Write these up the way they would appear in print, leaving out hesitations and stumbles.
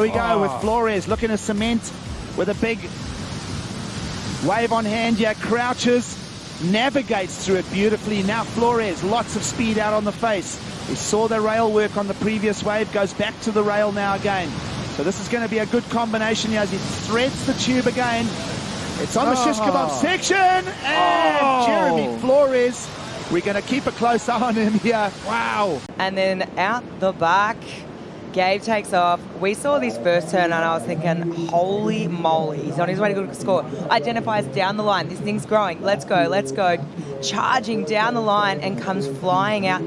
we go with Flores looking to cement with a big wave on hand here. Crouches, navigates through it beautifully. Now Flores, lots of speed out on the face. We saw the rail work on the previous wave, goes back to the rail now again. So this is going to be a good combination here as he threads the tube again. It's on the shish kebab section, and Jeremy Flores, we're going to keep a close eye on him here. Wow. And then out the back, Gabe takes off. We saw this first turn and I was thinking, holy moly, he's on his way to go score. Identifies down the line. This thing's growing. Let's go, let's go. Charging down the line and comes flying out.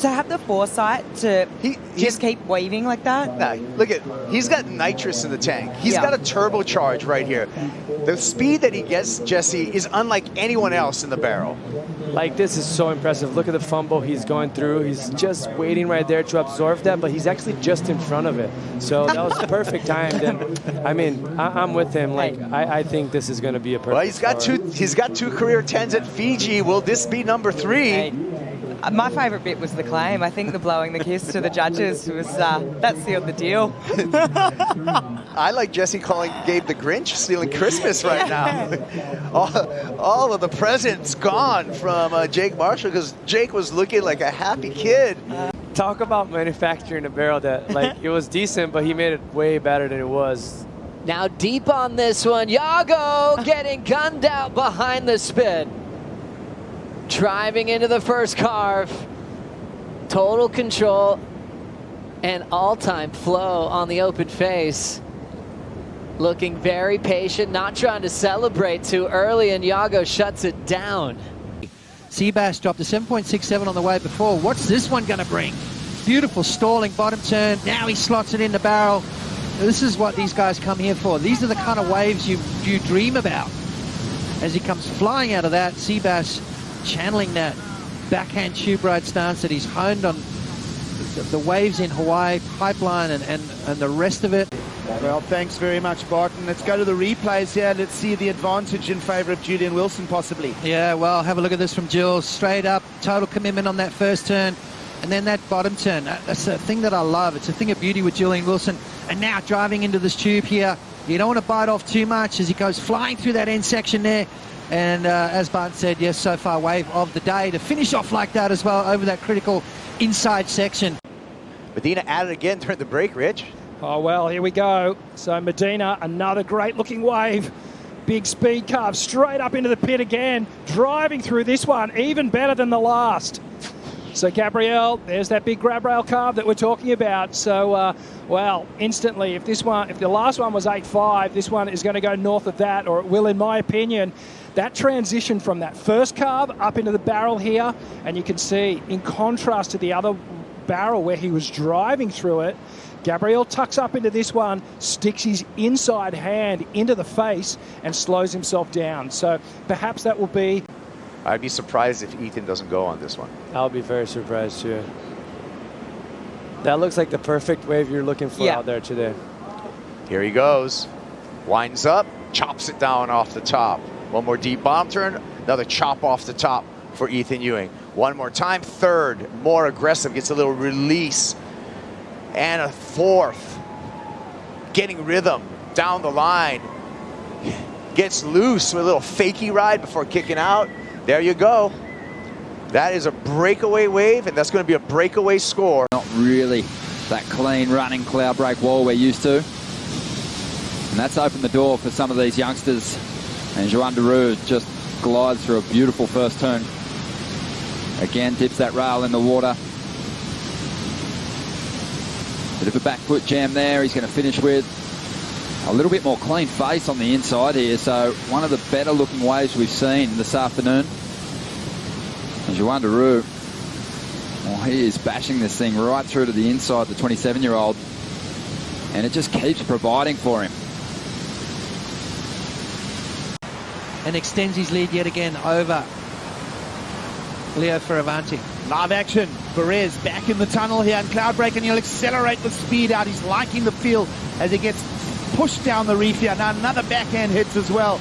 To have the foresight to just keep waving like that. No, look at, he's got nitrous in the tank. He's got a turbocharge right here. The speed that he gets, Jesse, is unlike anyone else in the barrel. Like, this is so impressive. Look at the fumble he's going through. He's just waiting right there to absorb that, but he's actually just in front of it. So that was perfect timed. And I mean, I'm with him. Like, I think this is going to be a perfect. Well, he's got two career 10s at Fiji. Will this be number 3? Hey, my favourite bit was the claim. I think the blowing the kiss to the judges was that sealed the deal. I like Jesse calling Gabe the Grinch, stealing Christmas right now. all of the presents gone from Jake Marshall because Jake was looking like a happy kid. Talk about manufacturing a barrel that, like, it was decent, but he made it way better than it was. Now deep on this one, Yago getting gunned out behind the spin. Driving into the first carve. Total control and all-time flow on the open face. Looking very patient, not trying to celebrate too early, and Yago shuts it down. Seabass dropped a 7.67 on the way before. What's this one going to bring? Beautiful stalling bottom turn. Now he slots it in the barrel. This is what these guys come here for. These are the kind of waves you dream about. As he comes flying out of that, Seabass channeling that backhand tube ride stance that he's honed on the waves in Hawaii, pipeline, and the rest of it. Well, thanks very much, Barton. Let's go to the replays here. Let's see the advantage in favour of Julian Wilson, possibly. Yeah, well, have a look at this from Jules. Straight up, total commitment on that first turn. And then that bottom turn. That's a thing that I love. It's a thing of beauty with Julian Wilson. And now driving into this tube here. You don't want to bite off too much as he goes flying through that end section there. And as Barton said, yes, so far wave of the day to finish off like that as well over that critical inside section. Medina at it again during the break, Rich. Oh, well, here we go. So Medina, another great looking wave. Big speed carve straight up into the pit again. Driving through this one, even better than the last. So Gabrielle, there's that big grab rail carve that we're talking about. So, well, instantly, if the last one was 8.5, this one is going to go north of that, or it will, in my opinion. That transition from that first carve up into the barrel here, and you can see, in contrast to the other barrel where he was driving through it, Gabriel tucks up into this one, sticks his inside hand into the face, and slows himself down. So perhaps that will be... I'd be surprised if Ethan doesn't go on this one. I'll be very surprised too. That looks like the perfect wave you're looking for out there today. Here he goes. Winds up, chops it down off the top. One more deep bomb turn, another chop off the top for Ethan Ewing. One more time, third, more aggressive, gets a little release. And a fourth, getting rhythm down the line. Gets loose with a little fakie ride before kicking out. There you go. That is a breakaway wave, and that's going to be a breakaway score. Not really that clean running Cloudbreak wall we're used to. And that's opened the door for some of these youngsters. And Duru just glides through a beautiful first turn. Again, dips that rail in the water. Bit of a back foot jam there. He's going to finish with a little bit more clean face on the inside here. So one of the better looking waves we've seen this afternoon. And Duru, well, he is bashing this thing right through to the inside, the 27-year-old. And it just keeps providing for him. And extends his lead yet again over Leo Fioravanti. Live action. Bourez back in the tunnel here, and Cloudbreak, and he'll accelerate with speed out. He's liking the feel as he gets pushed down the reef here. Now another backhand hits as well.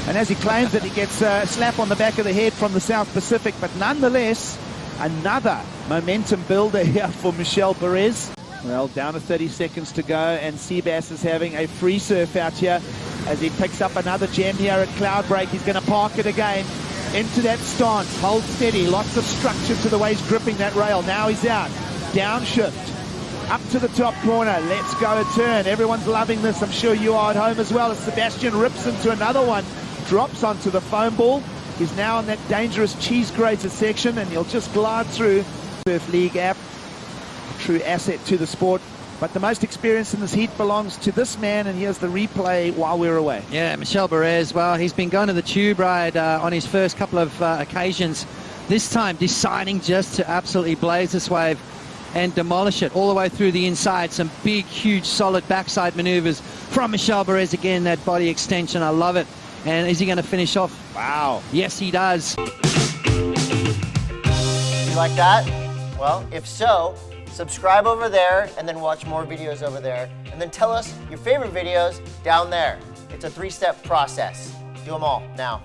And as he claims it, he gets a slap on the back of the head from the South Pacific. But nonetheless, another momentum builder here for Michel Bourez. Well, down to 30 seconds to go, and Seabass is having a free surf out here as he picks up another gem here at Cloudbreak. He's going to park it again into that stance. Hold steady. Lots of structure to the way he's gripping that rail. Now he's out. Downshift. Up to the top corner. Let's go a turn. Everyone's loving this. I'm sure you are at home as well. As Sebastian rips into another one. Drops onto the foam ball. He's now on that dangerous cheese grater section, and he'll just glide through. Surf League app. True asset to the sport. But the most experience in this heat belongs to this man, and here's the replay while we're away. Yeah, Michel Bourez, well, he's been going to the tube ride on his first couple of occasions. This time deciding just to absolutely blaze this wave and demolish it all the way through the inside. Some big, huge, solid backside maneuvers from Michel Bourez. Again, that body extension, I love it. And is he going to finish off? Wow. Yes, he does. You like that? Well, if so, subscribe over there and then watch more videos over there. And then tell us your favorite videos down there. It's a 3-step process. Do them all now.